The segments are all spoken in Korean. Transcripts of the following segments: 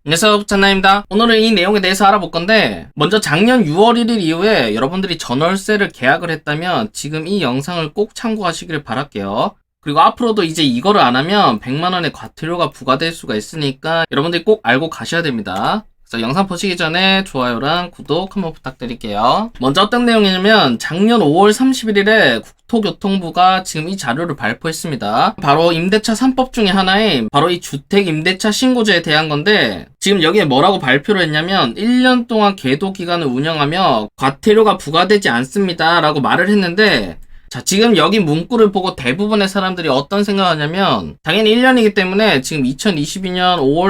안녕하세요, 부찬나입니다. 오늘은 이 내용에 대해서 알아볼 건데, 먼저 작년 6월 1일 이후에 여러분들이 전월세를 계약을 했다면 지금 이 영상을 꼭 참고하시길 바랄게요. 그리고 앞으로도 이제 이거를 안 하면 100만원의 과태료가 부과될 수가 있으니까 여러분들이 꼭 알고 가셔야 됩니다. 그래서 영상 보시기 전에 좋아요랑 구독 한번 부탁드릴게요. 먼저 어떤 내용이냐면 작년 5월 31일에 국토교통부가 지금 이 자료를 발표했습니다. 바로 임대차 3법 중에 하나인 바로 이 주택임대차 신고제에 대한 건데, 지금 여기에 뭐라고 발표를 했냐면 1년 동안 계도 기간을 운영하며 과태료가 부과되지 않습니다 라고 말을 했는데, 자, 지금 여기 문구를 보고 대부분의 사람들이 어떤 생각을 하냐면, 당연히 1년이기 때문에 지금 2022년 5월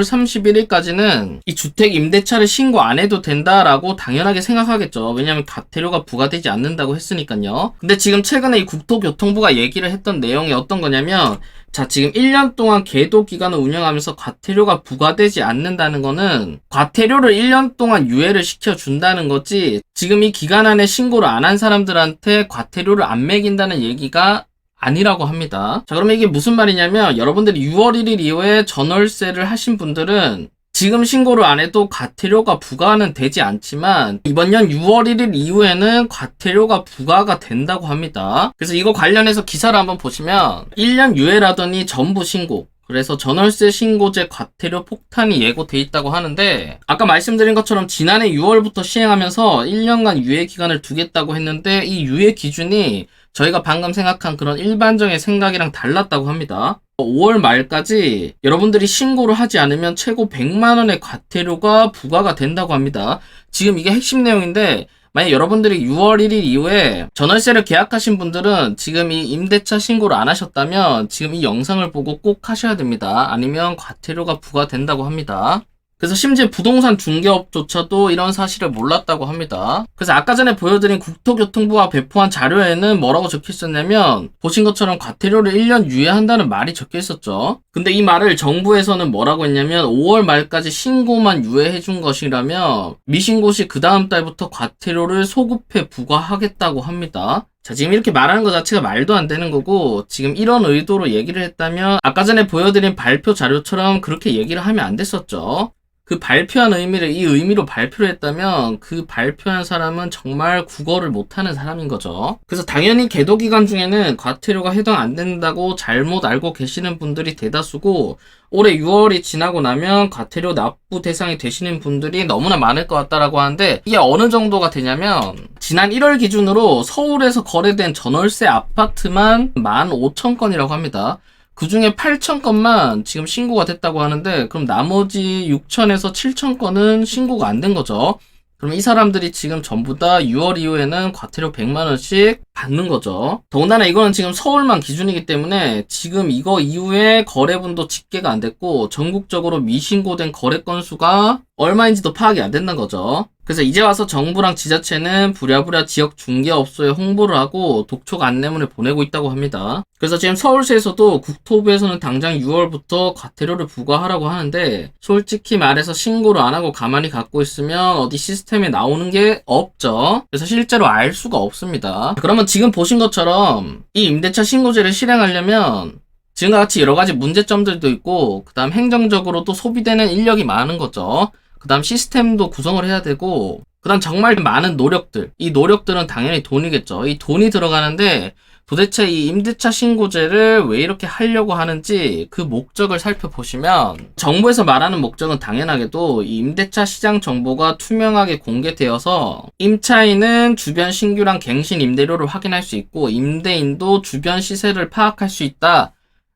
31일까지는 이 주택 임대차를 신고 안 해도 된다라고 당연하게 생각하겠죠. 왜냐면 과태료가 부과되지 않는다고 했으니까요. 근데 지금 최근에 이 국토교통부가 얘기를 했던 내용이 어떤 거냐면, 자, 지금 1년 동안 계도 기간을 운영하면서 과태료가 부과되지 않는다는 거는 과태료를 1년 동안 유예를 시켜준다는 거지, 지금 이 기간 안에 신고를 안 한 사람들한테 과태료를 안 매긴다는 얘기가 아니라고 합니다. 자, 그러면 이게 무슨 말이냐면, 여러분들이 6월 1일 이후에 전월세를 하신 분들은 지금 신고를 안 해도 과태료가 부과는 되지 않지만 이번 년 6월 1일 이후에는 과태료가 부과가 된다고 합니다. 그래서 이거 관련해서 기사를 한번 보시면 1년 유예라더니 전부 신고, 그래서 전월세 신고제 과태료 폭탄이 예고돼 있다고 하는데, 아까 말씀드린 것처럼 지난해 6월부터 시행하면서 1년간 유예 기간을 두겠다고 했는데, 이 유예 기준이 저희가 방금 생각한 그런 일반적인 생각이랑 달랐다고 합니다. 5월 말까지 여러분들이 신고를 하지 않으면 최고 100만원의 과태료가 부과가 된다고 합니다. 지금 이게 핵심 내용인데, 만약 여러분들이 6월 1일 이후에 전월세를 계약하신 분들은 지금 이 임대차 신고를 안 하셨다면 지금 이 영상을 보고 꼭 하셔야 됩니다. 아니면 과태료가 부과된다고 합니다. 그래서 심지어 부동산 중개업조차도 이런 사실을 몰랐다고 합니다. 그래서 아까 전에 보여드린 국토교통부가 배포한 자료에는 뭐라고 적혀 있었냐면, 보신 것처럼 과태료를 1년 유예한다는 말이 적혀 있었죠. 근데 이 말을 정부에서는 뭐라고 했냐면 5월 말까지 신고만 유예해 준 것이라며 미신고 시 그 다음 달부터 과태료를 소급해 부과하겠다고 합니다. 자, 지금 이렇게 말하는 것 자체가 말도 안 되는 거고, 지금 이런 의도로 얘기를 했다면 아까 전에 보여드린 발표 자료처럼 그렇게 얘기를 하면 안 됐었죠. 그 발표한 의미를 이 의미로 발표를 했다면 그 발표한 사람은 정말 국어를 못하는 사람인 거죠. 그래서 당연히 계도 기간 중에는 과태료가 해당 안 된다고 잘못 알고 계시는 분들이 대다수고, 올해 6월이 지나고 나면 과태료 납부 대상이 되시는 분들이 너무나 많을 것 같다라고 하는데, 이게 어느 정도가 되냐면 지난 1월 기준으로 서울에서 거래된 전월세 아파트만 15,000건이라고 합니다. 그 중에 8,000건만 지금 신고가 됐다고 하는데, 그럼 나머지 6,000에서 7,000건은 신고가 안 된 거죠. 그럼 이 사람들이 지금 전부 다 6월 이후에는 과태료 100만원씩 받는 거죠. 더군다나 이거는 지금 서울만 기준이기 때문에 지금 이거 이후에 거래분도 집계가 안 됐고, 전국적으로 미신고된 거래 건수가 얼마인지도 파악이 안 된다는 거죠. 그래서 이제 와서 정부랑 지자체는 부랴부랴 지역 중개업소에 홍보를 하고 독촉 안내문을 보내고 있다고 합니다. 그래서 지금 서울시에서도 국토부에서는 당장 6월부터 과태료를 부과하라고 하는데, 솔직히 말해서 신고를 안 하고 가만히 갖고 있으면 어디 시스템에 나오는 게 없죠. 그래서 실제로 알 수가 없습니다. 그러면 지금 보신 것처럼 이 임대차 신고제를 실행하려면 지금과 같이 여러 가지 문제점들도 있고, 그 다음 행정적으로도 소비되는 인력이 많은 거죠. 그 다음 시스템도 구성을 해야 되고, 그 다음 정말 많은 노력들, 이 노력들은 당연히 돈이겠죠. 이 돈이 들어가는데, 도대체 이 임대차 신고제를 왜 이렇게 하려고 하는지 그 목적을 살펴보시면, 정부에서 말하는 목적은 당연하게도 이 임대차 시장 정보가 투명하게 공개되어서 임차인은 주변 신규랑 갱신 임대료를 확인할 수 있고, 임대인도 주변 시세를 파악할 수 있다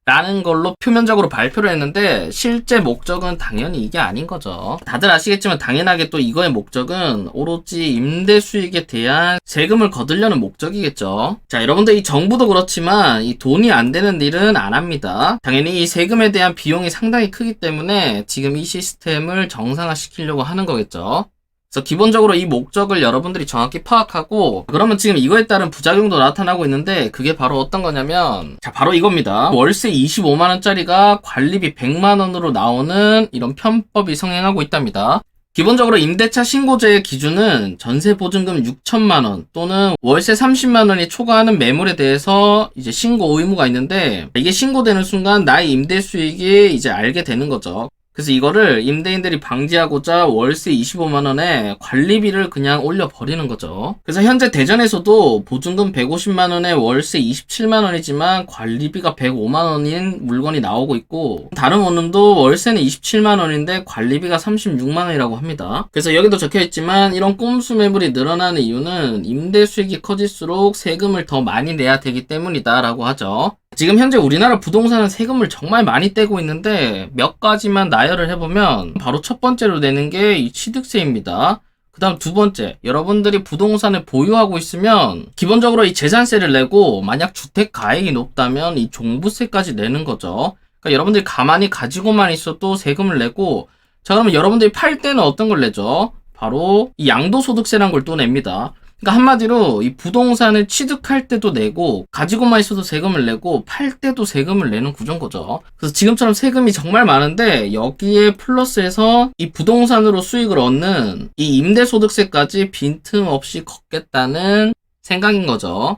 라는 걸로 표면적으로 발표를 했는데, 실제 목적은 당연히 이게 아닌 거죠. 다들 아시겠지만 당연하게 또 이거의 목적은 오로지 임대 수익에 대한 세금을 거두려는 목적이겠죠. 자, 여러분들 이 정부도 그렇지만 이 돈이 안 되는 일은 안 합니다. 당연히 이 세금에 대한 비용이 상당히 크기 때문에 지금 이 시스템을 정상화시키려고 하는 거겠죠. 그래서 기본적으로 이 목적을 여러분들이 정확히 파악하고, 그러면 지금 이거에 따른 부작용도 나타나고 있는데, 그게 바로 어떤 거냐면, 자, 바로 이겁니다. 월세 25만원짜리가 관리비 100만원으로 나오는 이런 편법이 성행하고 있답니다. 기본적으로 임대차 신고제의 기준은 전세보증금 6천만원 또는 월세 30만원이 초과하는 매물에 대해서 이제 신고 의무가 있는데, 이게 신고되는 순간 나의 임대 수익이 이제 알게 되는 거죠. 그래서 이거를 임대인들이 방지하고자 월세 25만원에 관리비를 그냥 올려버리는 거죠. 그래서 현재 대전에서도 보증금 150만원에 월세 27만원이지만 관리비가 105만원인 물건이 나오고 있고, 다른 원룸도 월세는 27만원인데 관리비가 36만원이라고 합니다. 그래서 여기도 적혀있지만 이런 꼼수 매물이 늘어나는 이유는 임대 수익이 커질수록 세금을 더 많이 내야 되기 때문이다 라고 하죠. 지금 현재 우리나라 부동산은 세금을 정말 많이 떼고 있는데 몇 가지만 나열을 해보면 바로 첫 번째로 내는 게 이 취득세입니다. 그 다음 두 번째, 여러분들이 부동산을 보유하고 있으면 기본적으로 이 재산세를 내고, 만약 주택 가액이 높다면 이 종부세까지 내는 거죠. 그러니까 여러분들이 가만히 가지고만 있어도 세금을 내고, 자 그러면 여러분들이 팔 때는 어떤 걸 내죠? 바로 이 양도소득세라는 걸 또 냅니다. 그러니까 한마디로 이 부동산을 취득할 때도 내고, 가지고만 있어도 세금을 내고, 팔 때도 세금을 내는 구조인 거죠. 그래서 지금처럼 세금이 정말 많은데 여기에 플러스해서 이 부동산으로 수익을 얻는 이 임대소득세까지 빈틈없이 걷겠다는 생각인 거죠.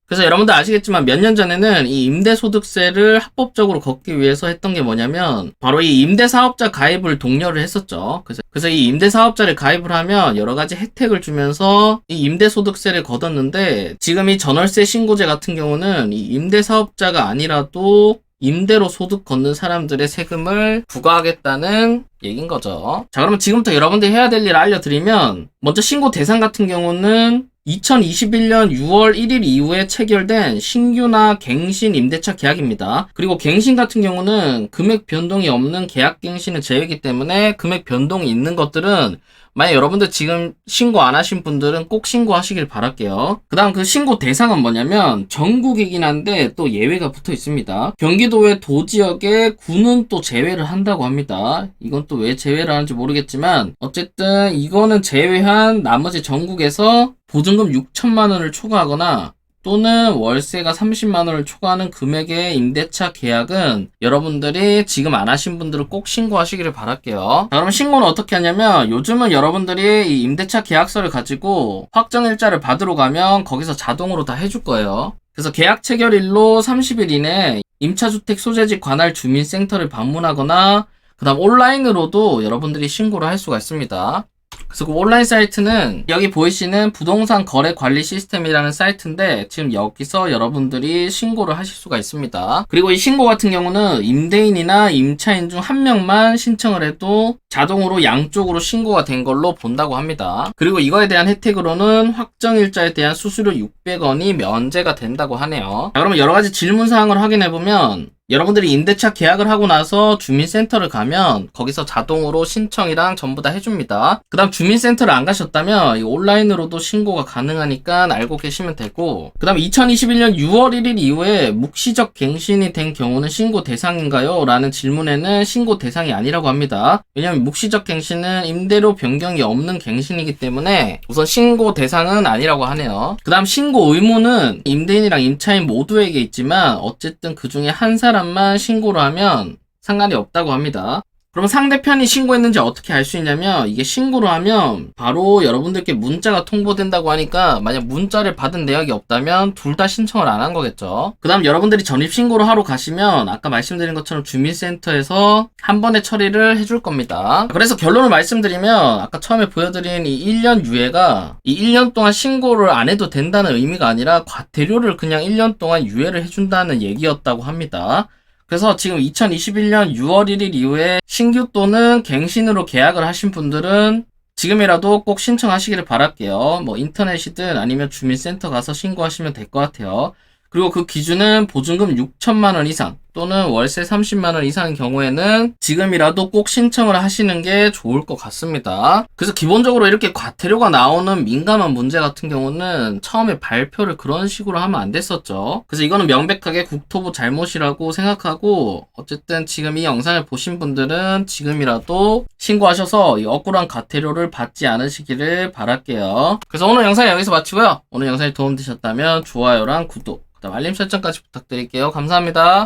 그래서 여러분들 아시겠지만 몇 년 전에는 이 임대소득세를 합법적으로 걷기 위해서 했던 게 뭐냐면 바로 이 임대사업자 가입을 독려를 했었죠. 그래서 이 임대사업자를 가입을 하면 여러 가지 혜택을 주면서 이 임대소득세를 걷었는데, 지금 이 전월세 신고제 같은 경우는 이 임대사업자가 아니라도 임대로 소득 걷는 사람들의 세금을 부과하겠다는 얘기인 거죠. 자 그러면 지금부터 여러분들이 해야 될 일을 알려드리면, 먼저 신고 대상 같은 경우는 2021년 6월 1일 이후에 체결된 신규나 갱신 임대차 계약입니다. 그리고 갱신 같은 경우는 금액 변동이 없는 계약 갱신은 제외이기 때문에 금액 변동이 있는 것들은, 만약 여러분들 지금 신고 안 하신 분들은 꼭 신고하시길 바랄게요. 그 다음 그 신고 대상은 뭐냐면 전국이긴 한데 또 예외가 붙어 있습니다. 경기도의 도지역에 구는 또 제외를 한다고 합니다. 이건 또 왜 제외를 하는지 모르겠지만 어쨌든 이거는 제외한 나머지 전국에서 보증금 6천만원을 초과하거나 또는 월세가 30만원을 초과하는 금액의 임대차 계약은 여러분들이 지금 안 하신 분들은 꼭 신고하시기를 바랄게요. 자, 그럼 신고는 어떻게 하냐면, 요즘은 여러분들이 이 임대차 계약서를 가지고 확정일자를 받으러 가면 거기서 자동으로 다 해줄 거예요. 그래서 계약 체결일로 30일 이내 임차주택 소재지 관할 주민센터를 방문하거나 그 다음 온라인으로도 여러분들이 신고를 할 수가 있습니다. 그래서 그 온라인 사이트는 여기 보이시는 부동산 거래 관리 시스템이라는 사이트인데, 지금 여기서 여러분들이 신고를 하실 수가 있습니다. 그리고 이 신고 같은 경우는 임대인이나 임차인 중 한 명만 신청을 해도 자동으로 양쪽으로 신고가 된 걸로 본다고 합니다. 그리고 이거에 대한 혜택으로는 확정일자에 대한 수수료 600원이 면제가 된다고 하네요. 자, 그러면 여러 가지 질문 사항을 확인해보면, 여러분들이 임대차 계약을 하고 나서 주민센터를 가면 거기서 자동으로 신청이랑 전부 다 해줍니다. 그 다음 주민센터를 안 가셨다면 이 온라인으로도 신고가 가능하니까 알고 계시면 되고, 그 다음 2021년 6월 1일 이후에 묵시적 갱신이 된 경우는 신고 대상인가요? 라는 질문에는 신고 대상이 아니라고 합니다. 왜냐면 묵시적 갱신은 임대료 변경이 없는 갱신이기 때문에 우선 신고 대상은 아니라고 하네요. 그 다음 신고 의무는 임대인이랑 임차인 모두에게 있지만 어쨌든 그 중에 한 사람만 신고를 하면 상관이 없다고 합니다. 그럼 상대편이 신고했는지 어떻게 알 수 있냐면, 이게 신고를 하면 바로 여러분들께 문자가 통보된다고 하니까 만약 문자를 받은 내역이 없다면 둘 다 신청을 안 한 거겠죠. 그 다음 여러분들이 전입신고를 하러 가시면 아까 말씀드린 것처럼 주민센터에서 한 번에 처리를 해줄 겁니다. 그래서 결론을 말씀드리면, 아까 처음에 보여드린 이 1년 유예가 이 1년 동안 신고를 안 해도 된다는 의미가 아니라 과태료를 그냥 1년 동안 유예를 해준다는 얘기였다고 합니다. 그래서 지금 2021년 6월 1일 이후에 신규 또는 갱신으로 계약을 하신 분들은 지금이라도 꼭 신청하시기를 바랄게요. 뭐 인터넷이든 아니면 주민센터 가서 신고하시면 될 것 같아요. 그리고 그 기준은 보증금 6천만원 이상 또는 월세 30만원 이상인 경우에는 지금이라도 꼭 신청을 하시는 게 좋을 것 같습니다. 그래서 기본적으로 이렇게 과태료가 나오는 민감한 문제 같은 경우는 처음에 발표를 그런 식으로 하면 안 됐었죠. 그래서 이거는 명백하게 국토부 잘못이라고 생각하고, 어쨌든 지금 이 영상을 보신 분들은 지금이라도 신고하셔서 이 억울한 과태료를 받지 않으시기를 바랄게요. 그래서 오늘 영상 여기서 마치고요. 오늘 영상이 도움되셨다면 좋아요랑 구독, 그다음 알림 설정까지 부탁드릴게요. 감사합니다.